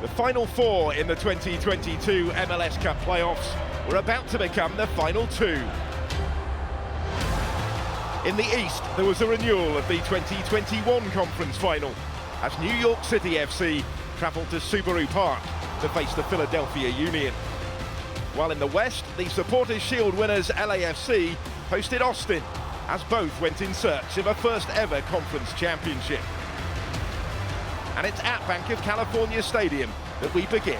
The final four in the 2022 MLS Cup playoffs were about to become the final two. In the East, there was a renewal of the 2021 conference final as New York City FC travelled to Subaru Park to face the Philadelphia Union. While in the West, the Supporters' Shield winners LAFC hosted Austin as both went in search of a first ever conference championship. And it's at Bank of California Stadium that we begin.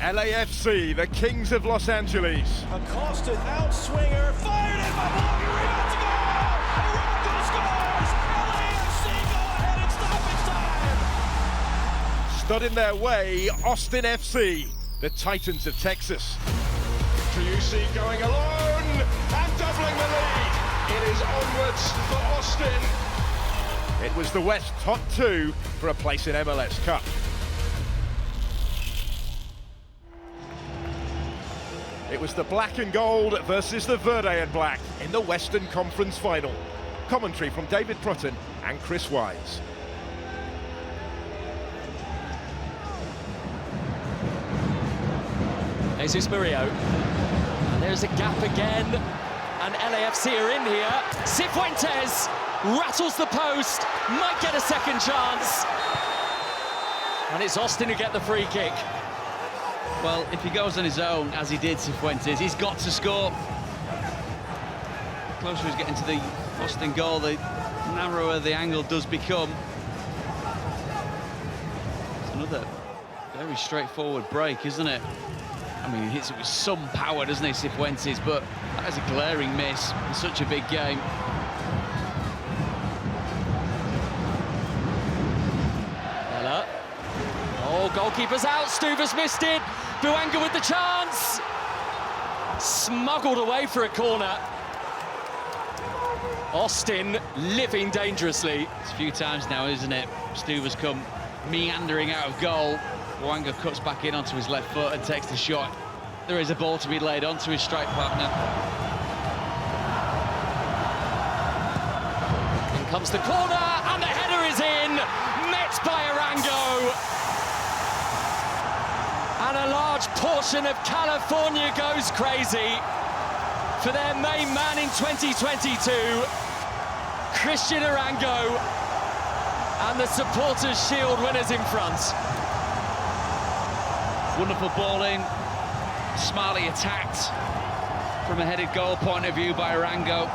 LAFC, the Kings of Los Angeles. Accosted outswinger, fired in by Morgan, rebound to goal! Arango scores! LAFC go ahead in stoppage time! Stood in their way, Austin FC, the Titans of Texas. Triusi going alone and doubling the lead. It is onwards for Austin. It was the West top two for a place in MLS Cup. It was the black and gold versus the verde and black in the Western Conference final. Commentary from David Prutton and Chris Wise. Jesus Murillo. And there's a gap again. And LAFC are in here. Cifuentes rattles the post, might get a second chance. And it's Austin who get the free kick. Well, if he goes on his own, as he did, Cifuentes, he's got to score. The closer he's getting to the Austin goal, the narrower the angle does become. It's another very straightforward break, isn't it? I mean, he hits it with some power, doesn't he, Cifuentes? But that is a glaring miss in such a big game. Bella. Oh, goalkeeper's out. Stuver's missed it. Buanga with the chance. Smuggled away for a corner. Austin living dangerously. It's a few times now, isn't it? Stuver's come meandering out of goal. Buanga cuts back in onto his left foot and takes the shot. There is a ball to be laid onto his strike partner. In comes the corner, and the header is in. Met by Arango. And a large portion of California goes crazy for their main man in 2022, Christian Arango, and the Supporters' Shield winners in front. Wonderful ball in, smartly attacked from a headed goal point of view by Arango.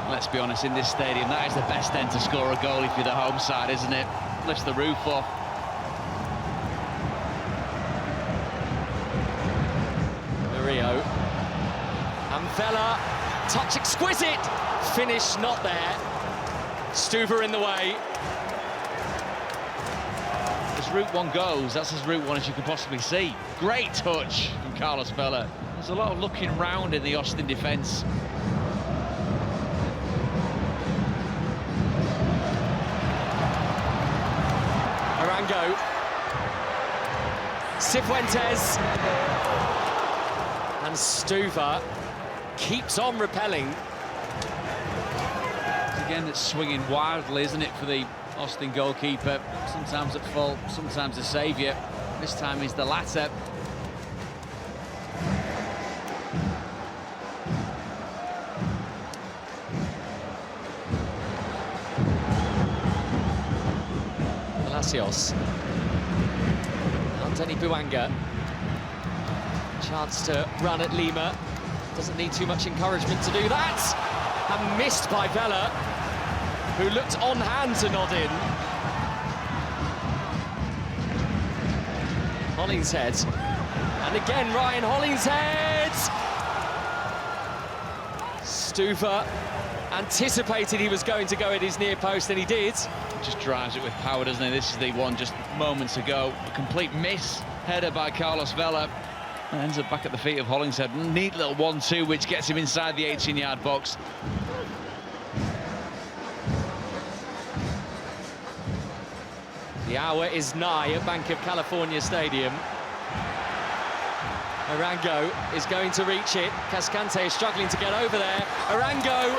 Let's be honest, in this stadium, that is the best end to score a goal if you're the home side, isn't it? Lifts the roof off. Murillo. And Vela, touch exquisite, finish not there. Stuver in the way. As Route 1 goes, that's as Route 1 as you can possibly see. Great touch from Carlos Vela. There's a lot of looking round in the Austin defence. Arango. Cifuentes. And Stuver keeps on repelling. Again, it's swinging wildly, isn't it, for the Austin goalkeeper? Sometimes at fault, sometimes a saviour. This time he's the latter. Palacios. Anthony Buanga. Chance to run at Lima. Doesn't need too much encouragement to do that. And missed by Vela, who looked on hand to nod in. Hollingshead. And again, Ryan Hollingshead. Stuver anticipated he was going to go at his near post, and he did. Just drives it with power, doesn't he? This is the one just moments ago. A complete miss. Header by Carlos Vela. And ends up back at the feet of Hollingshead. Neat little 1-2, which gets him inside the 18-yard box. The hour is nigh at Bank of California Stadium. Arango is going to reach it. Cascante is struggling to get over there. Arango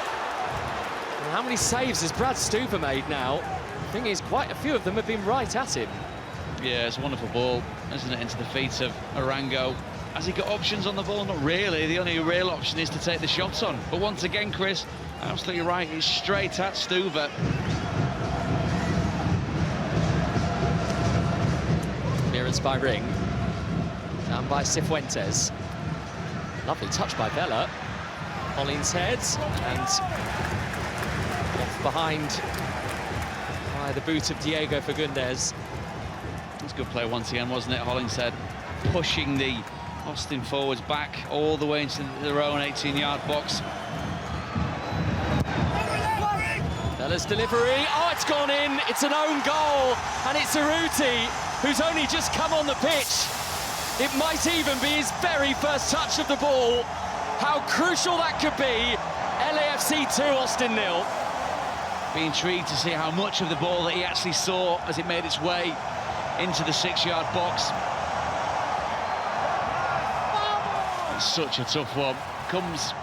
And how many saves has Brad Stuver made now? The thing is, quite a few of them have been right at him. Yeah, it's a wonderful ball, isn't it, into the feet of Arango. Has he got options on the ball? Not really. The only real option is to take the shots on. But once again, Chris, absolutely right, it's straight at Stuver. Clearance by Ring. Down by Cifuentes. Lovely touch by Bella. Hollins heads and off behind by the boot of Diego Fagundes. It's a good play once again, wasn't it? Hollingshead pushing the Austin forwards back all the way into their own 18-yard box. Bella's delivery, oh, it's gone in, it's an own goal, and it's Urruti, who's only just come on the pitch. It might even be his very first touch of the ball. How crucial that could be. LAFC 2, Austin 0. Be intrigued to see how much of the ball that he actually saw as it made its way into the 6-yard box. It's such a tough one. Comes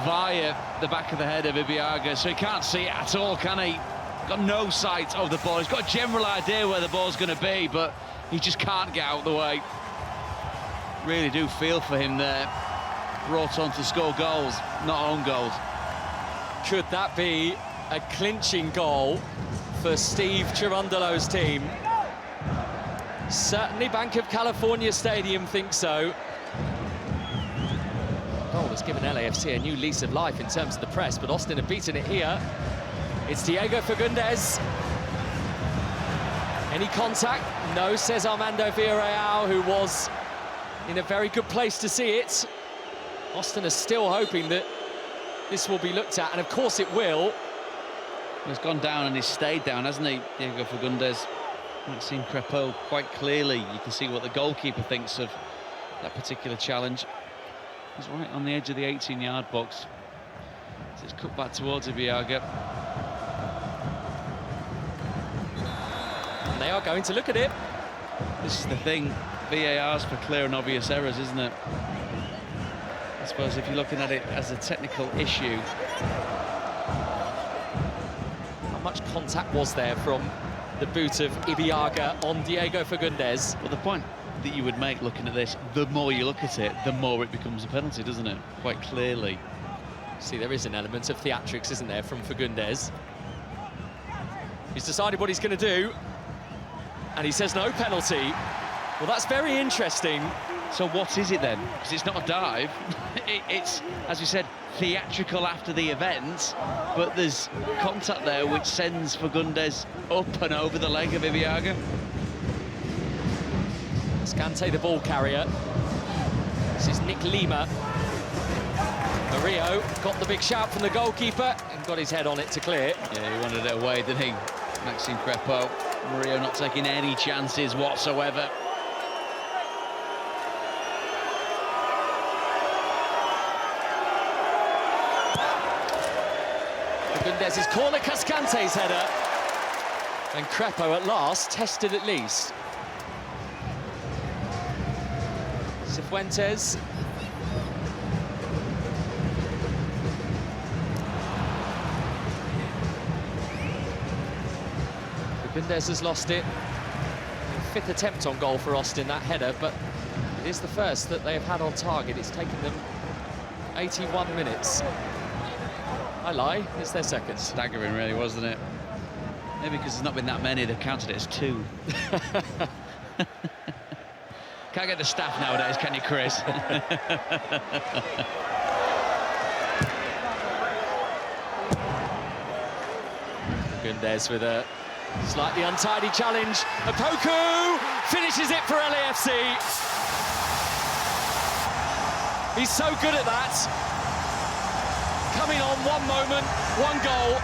via the back of the head of Ibeagha, so he can't see it at all, can he? Got no sight of the ball. He's got a general idea where the ball's going to be, but he just can't get out of the way. Really do feel for him there. Brought on to score goals, not own goals. Could that be a clinching goal for Steve Cherundolo's team? Certainly Bank of California Stadium thinks so. Goal has given LAFC a new lease of life in terms of the press, but Austin have beaten it here. It's Diego Fagundes. Any contact? No, says Armando Villarreal, who was in a very good place to see it. Austin is still hoping that this will be looked at, and of course it will. He's gone down and he's stayed down, hasn't he, Diego Fagundes? Maxime Crepeau, quite clearly, you can see what the goalkeeper thinks of that particular challenge. He's right on the edge of the 18-yard box. So it's cut back towards Ibeagha. And they are going to look at it. This is the thing, VAR's for clear and obvious errors, isn't it? I suppose if you're looking at it as a technical issue. How much contact was there from the boot of Ibeagha on Diego Fagundes? Well, the point that you would make looking at this, the more you look at it, the more it becomes a penalty, doesn't it? Quite clearly. See, there is an element of theatrics, isn't there, from Fagundes? He's decided what he's going to do, and he says no penalty. Well, that's very interesting. So what is it then? Because it's not a dive. It's, as we said, theatrical after the event, but there's contact there which sends Fagundes up and over the leg of Ibeagha. Scante, the ball carrier. This is Nick Lima. Murillo got the big shout from the goalkeeper and got his head on it to clear. Yeah, he wanted it away, didn't he? Maxime Crepeau. Murillo not taking any chances whatsoever. Fagundes' corner, Cascante's header. And Crepeau at last tested at least. Cifuentes. Fagundes has lost it. Fifth attempt on goal for Austin, that header, but it is the first that they have had on target. It's taken them 81 minutes. I lie, it's their second. Staggering, really, wasn't it? Maybe because there's not been that many, they've counted it as 2. Can't get the staff nowadays, can you, Chris? Fagundes with a slightly untidy challenge. Opoku finishes it for LAFC. He's so good at that. Coming on one moment, one goal,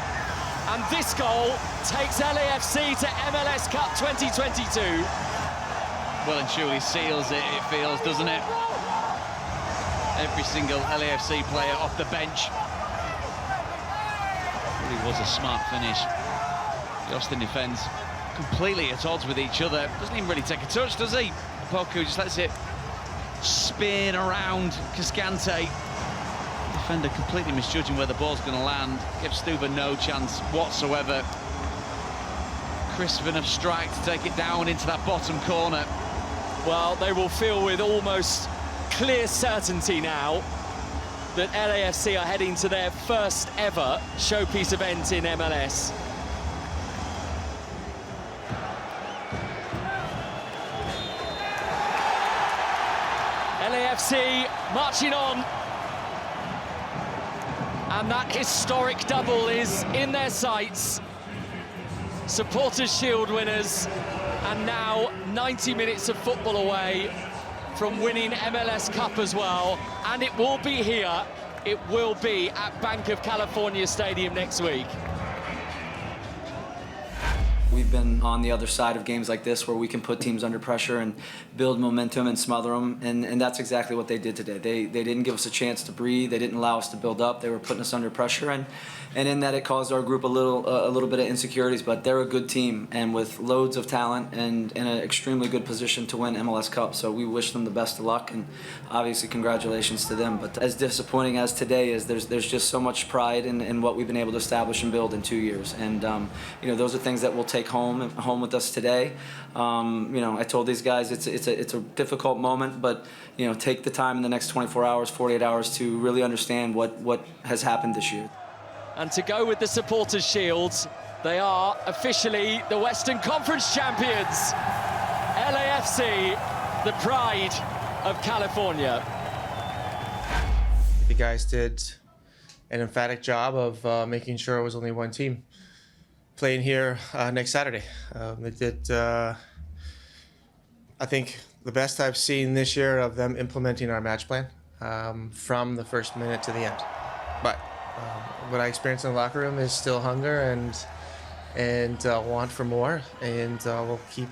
and this goal takes LAFC to MLS Cup 2022. Well and truly seals it, it feels, doesn't it? Every single LAFC player off the bench. Really was a smart finish. The Austin defence completely at odds with each other. Doesn't even really take a touch, does he? Opoku just lets it spin around Cascante. defender completely misjudging where the ball's going to land. Gives Stuber no chance whatsoever. Crisp enough strike to take it down into that bottom corner. Well, they will feel with almost clear certainty now that LAFC are heading to their first ever showpiece event in MLS. LAFC marching on, and that historic double is in their sights. Supporters' Shield winners, and now 90 minutes of football away from winning MLS Cup as well, and it will be here, it will be at Bank of California Stadium next week. We've been on the other side of games like this where we can put teams under pressure and build momentum and smother them, and that's exactly what they did today. They didn't give us a chance to breathe. They didn't allow us to build up. They were putting us under pressure, and in that it caused our group a little bit of insecurities. But they're a good team and with loads of talent and in an extremely good position to win MLS Cup. So we wish them the best of luck, and obviously congratulations to them. But as disappointing as today is, there's just so much pride in what we've been able to establish and build in 2 years, and those are things that we'll take home with us today. I told these guys it's a difficult moment, but take the time in the next 24 hours, 48 hours to really understand what has happened this year. And to go with the Supporters' Shield, they are officially the Western Conference champions. LAFC, the pride of California. The guys did an emphatic job of making sure it was only one team playing here next Saturday. They did, I think, the best I've seen this year of them implementing our match plan from the first minute to the end. But what I experienced in the locker room is still hunger and want for more, and we'll keep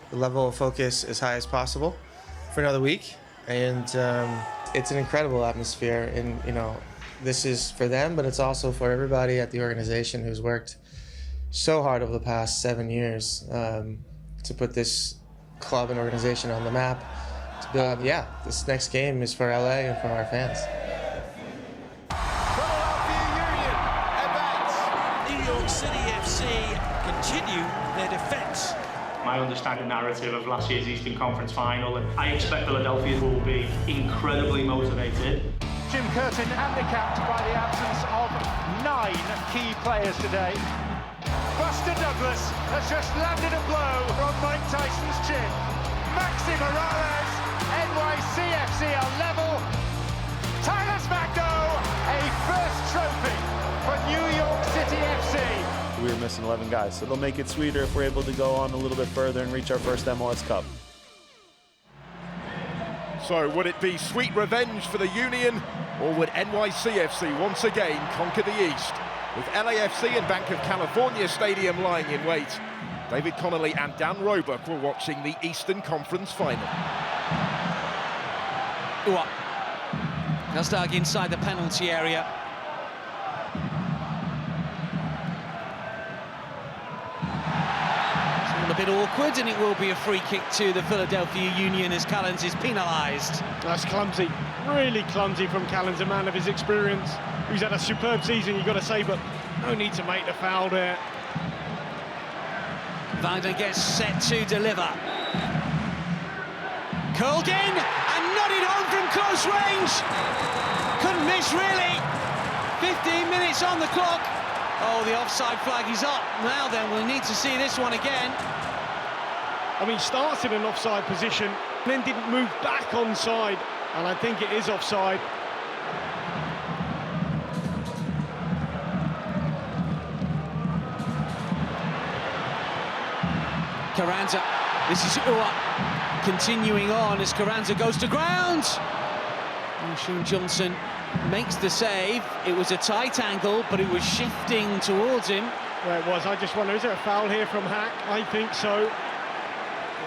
the level of focus as high as possible for another week. And it's an incredible atmosphere, and this is for them, but it's also for everybody at the organization who's worked so hard over the past 7 years to put this club and organization on the map. To build, this next game is for LA and for our fans. New York City FC continue their defence. My understanding narrative of last year's Eastern Conference final, and I expect Philadelphia will be incredibly motivated. Jim Curtin handicapped by the absence of 9 key players today. Buster Douglas has just landed a blow from Mike Tyson's chin. Maxi Morales, NYCFC are level. Tyler Magno, a first trophy for New York City FC. We were missing 11 guys, so they'll make it sweeter if we're able to go on a little bit further and reach our first MLS Cup. So would it be sweet revenge for the Union, or would NYCFC once again conquer the East? With LAFC and Bank of California Stadium lying in wait, David Connolly and Dan Roebuck were watching the Eastern Conference final. Gazdag inside the penalty area. It's all a bit awkward, and it will be a free kick to the Philadelphia Union as Callens is penalised. That's clumsy, really clumsy from Callens, a man of his experience, who's had a superb season, you've got to say, but no need to make the foul there. Wagner gets set to deliver. Curled in and nodded home from close range. Couldn't miss, really. 15 minutes on the clock. Oh, the offside flag is up. Now then, we'll need to see this one again. I mean, starts in an offside position, then didn't move back onside, and I think it is offside. Carranza, this is continuing on as Carranza goes to ground. And Sean Johnson makes the save. It was a tight angle, but it was shifting towards him. Well, it was. I just wonder, is there a foul here from Hack? I think so.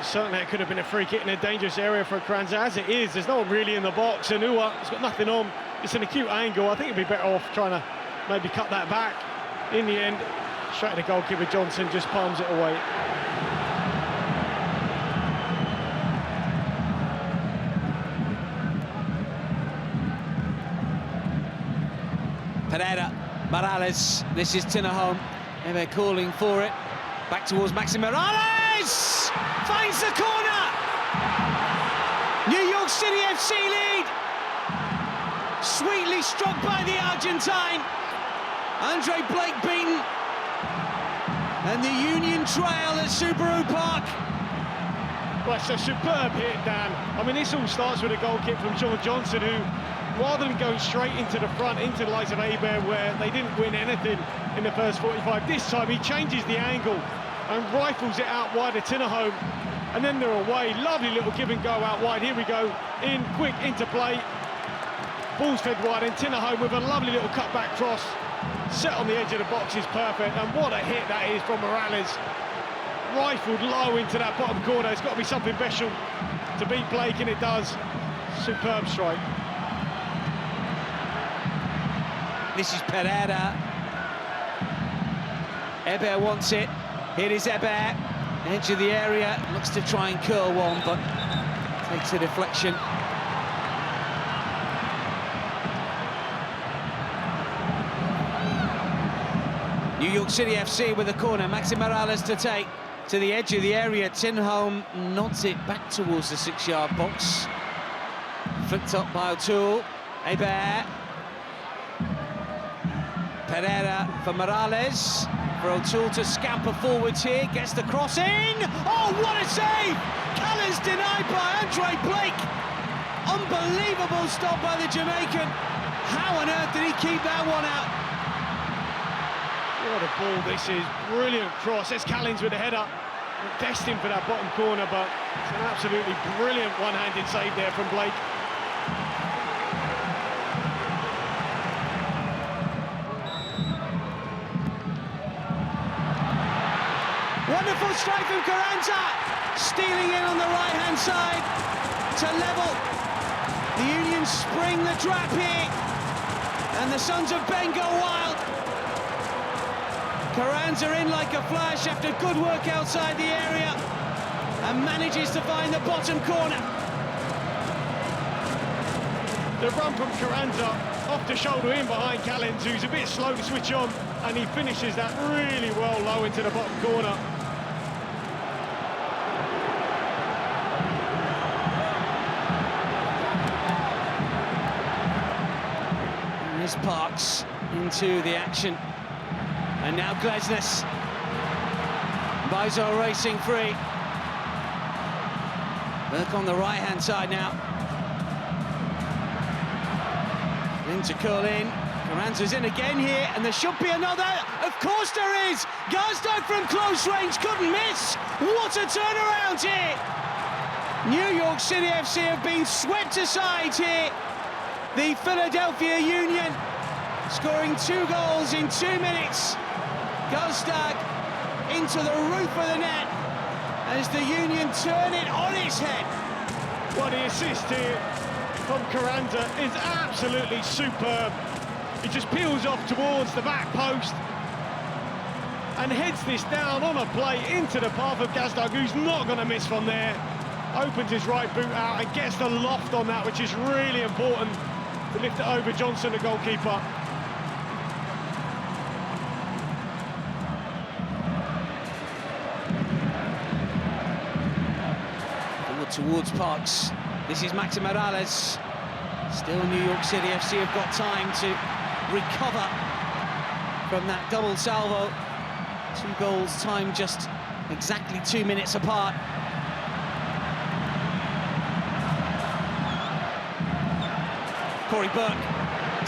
Certainly it could have been a free kick in a dangerous area for Carranza. As it is, there's no one really in the box, and has got nothing on. It's an acute angle. I think it'd be better off trying to maybe cut that back. In the end, straight to goalkeeper Johnson just palms it away. Pereira, Morales, this is Tinnerholm. And they're calling for it. Back towards Maxi Morales! Finds the corner! New York City FC lead! Sweetly struck by the Argentine. Andre Blake beaten. And the Union trail at Subaru Park. Well, it's a superb hit, Dan. I mean, this all starts with a goal kick from Sean Johnson, who, rather than going straight into the front, into the likes of Hebert, where they didn't win anything in the first 45, this time he changes the angle and rifles it out wide of Tinnerholm, and then they're away. Lovely little give and go out wide. Here we go, in, quick, into play. Ball's fed wide, and Tinnerholm with a lovely little cutback cross. Set on the edge of the box is perfect, and what a hit that is from Morales. Rifled low into that bottom corner. It's got to be something special to beat Blake, and it does. Superb strike. This is Pereira. Hebert wants it. Here is Hebert. Edge of the area. Looks to try and curl one, but takes a deflection. New York City FC with a corner. Maxi Morales to take to the edge of the area. Tinnerholm nods it back towards the 6-yard box. Flicked up by O'Toole. Hebert. Pereira for Morales. For O'Toole to scamper forwards here. Gets the cross in. Oh, what a save! Callens denied by Andre Blake. Unbelievable stop by the Jamaican. How on earth did he keep that one out? What a ball this is. Brilliant cross. There's Callens with a header. Destined for that bottom corner, but it's an absolutely brilliant one-handed save there from Blake. Wonderful strike from Carranza. Stealing in on the right-hand side to level. The Union spring the trap here. And the Sons of Ben go wild. Carranza in like a flash after good work outside the area and manages to find the bottom corner. The run from Carranza off the shoulder in behind Callens, who's a bit slow to switch on, and he finishes that really well low into the bottom corner. And this Parks into the action. And now Glesnes. Bizo racing free. Burke on the right-hand side now. In to curl in. Carranza's in again here, and there should be another. Of course there is! Gazdag from close range couldn't miss. What a turnaround here! New York City FC have been swept aside here. The Philadelphia Union scoring 2 goals in 2 minutes. Gazdag into the roof of the net as the Union turn it on its head. Well, the assist here from Carranza is absolutely superb. He just peels off towards the back post and heads this down on a play into the path of Gazdag, who's not going to miss from there. Opens his right boot out and gets the loft on that, which is really important to lift it over Johnson, the goalkeeper. Towards Parks. This is Maxi Morales. Still New York City FC have got time to recover from that double salvo. 2 goals timed just exactly 2 minutes apart. Corey Burke,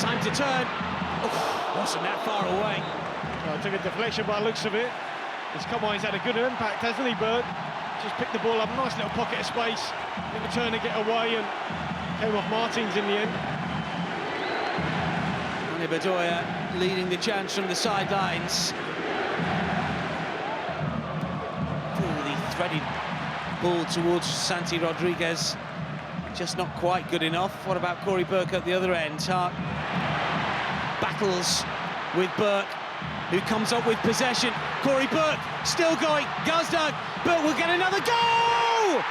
time to turn. Oh, wasn't that far away. Well, took a deflection by the looks of it. He's come on, he's had a good impact, hasn't he, Burke? Just picked the ball up, nice little pocket of space, didn't turn and get away, and came off Martins in the end. And Bedoya leading the chance from the sidelines. The threaded ball towards Santi Rodriguez, just not quite good enough. What about Corey Burke at the other end? Hart battles with Burke, who comes up with possession. Corey Burke still going. Gazdag. Burke will get another goal!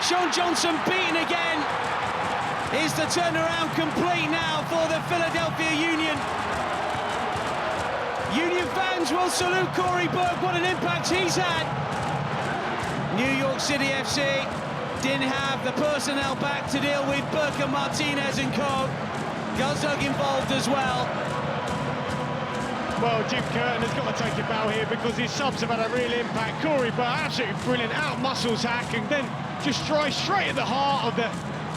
Sean Johnson beaten again. Is the turnaround complete now for the Philadelphia Union? Union fans will salute Corey Burke. What an impact he's had. New York City FC didn't have the personnel back to deal with Burke and Martinez and co. Guzug involved as well. Well, Jim Curtin has got to take a bow here because his subs have had a real impact. Corey Burke, absolutely brilliant, out-muscles Hack and then just drives straight at the heart of the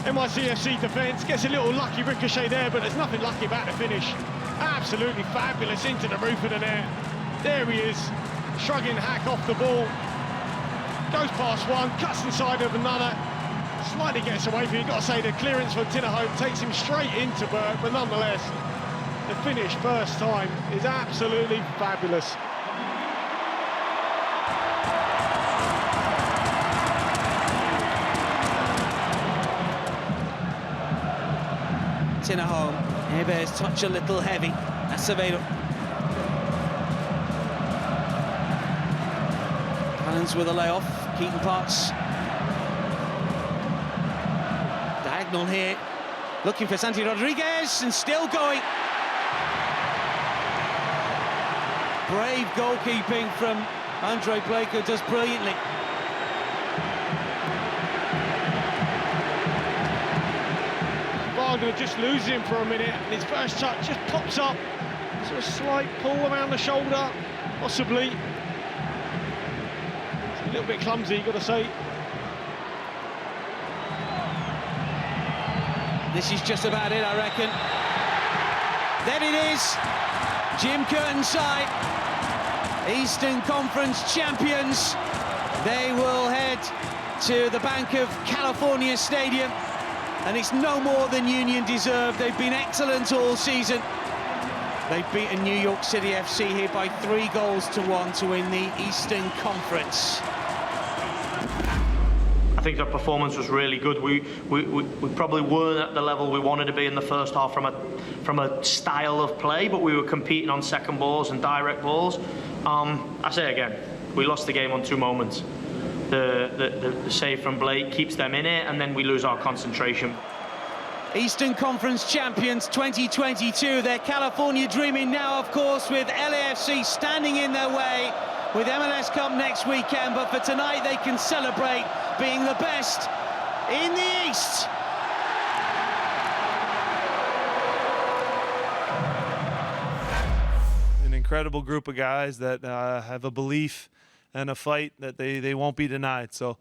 NYCFC defence. Gets a little lucky ricochet there, but there's nothing lucky about the finish. Absolutely fabulous into the roof of the net. There he is, shrugging Hack off the ball. Goes past one, cuts inside of another. Slightly gets away from it. You've got to say the clearance from Tinnerhope takes him straight into Burke, but nonetheless, the finish first time is absolutely fabulous. Tinnerholm, Heber's touch a little heavy. Acevedo. Collins with a layoff. Keaton Potts. Diagonal here. Looking for Santi Rodriguez and still going. Brave goalkeeping from Andre Blake, who does brilliantly. Wagner just loses him for a minute, and his first touch just pops up. So a slight pull around the shoulder, possibly. It's a little bit clumsy, you've got to say. This is just about it, I reckon. Then it is. Jim Curtin's side, Eastern Conference champions. They will head to the Bank of California Stadium, and it's no more than Union deserved. They've been excellent all season. They've beaten New York City FC here by 3-1 to win the Eastern Conference. I think our performance was really good. We probably weren't at the level we wanted to be in the first half from a style of play, but we were competing on second balls and direct balls. I say again, we lost the game on 2 moments. The save from Blake keeps them in it, and then we lose our concentration. Eastern Conference champions 2022. They're California dreaming now, of course, with LAFC standing in their way with MLS Cup next weekend, but for tonight they can celebrate being the best in the East. An incredible group of guys that have a belief and a fight that they won't be denied. So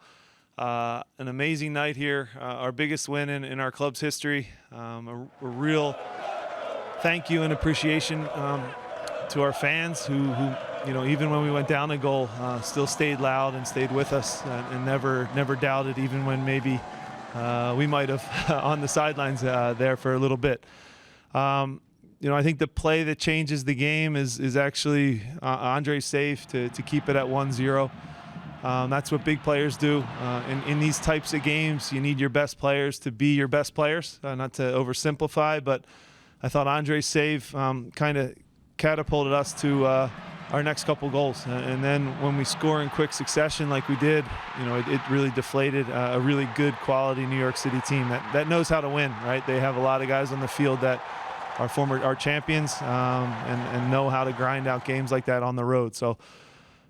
an amazing night here, our biggest win in our club's history. A real thank you and appreciation to our fans who you know, even when we went down a goal, still stayed loud and stayed with us and never doubted, even when maybe we might have on the sidelines there for a little bit. You know, I think the play that changes the game is actually Andre's save to keep it at 1-0. That's what big players do. In these types of games, you need your best players to be your best players, not to oversimplify, but I thought Andre's save kind of catapulted us to our next couple goals, and then when we score in quick succession like we did, you know, it really deflated a really good quality New York City team that knows how to win, right? They have a lot of guys on the field that are champions and know how to grind out games like that on the road. So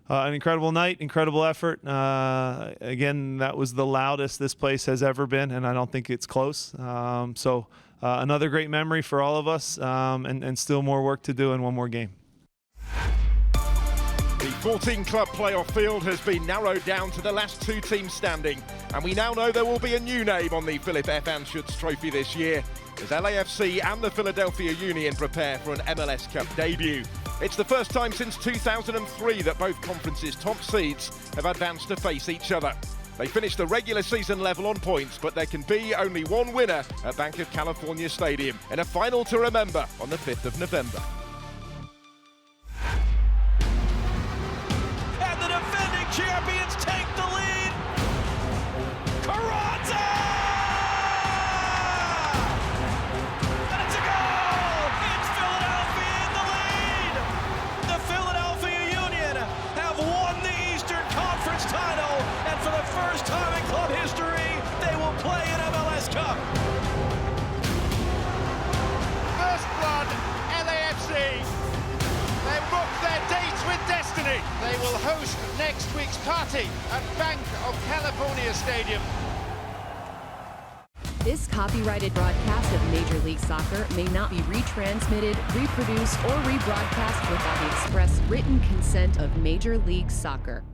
an incredible night, incredible effort. Again, that was the loudest this place has ever been, and I don't think it's close. So another great memory for all of us, and still more work to do in one more game. The 14-club playoff field has been narrowed down to the last 2 teams standing, and we now know there will be a new name on the Philip F. Anschutz Trophy this year, as LAFC and the Philadelphia Union prepare for an MLS Cup debut. It's the first time since 2003 that both conferences' top seeds have advanced to face each other. They finished the regular season level on points, but there can be only one winner at Bank of California Stadium in a final to remember on the 5th of November. Champions take the lead. Carranza! And it's a goal! It's Philadelphia in the lead! The Philadelphia Union have won the Eastern Conference title, and for the first time in club history, they will play an MLS Cup. party at Bank of California Stadium. This copyrighted broadcast of Major League Soccer may not be retransmitted, reproduced, or rebroadcast without the express written consent of Major League Soccer.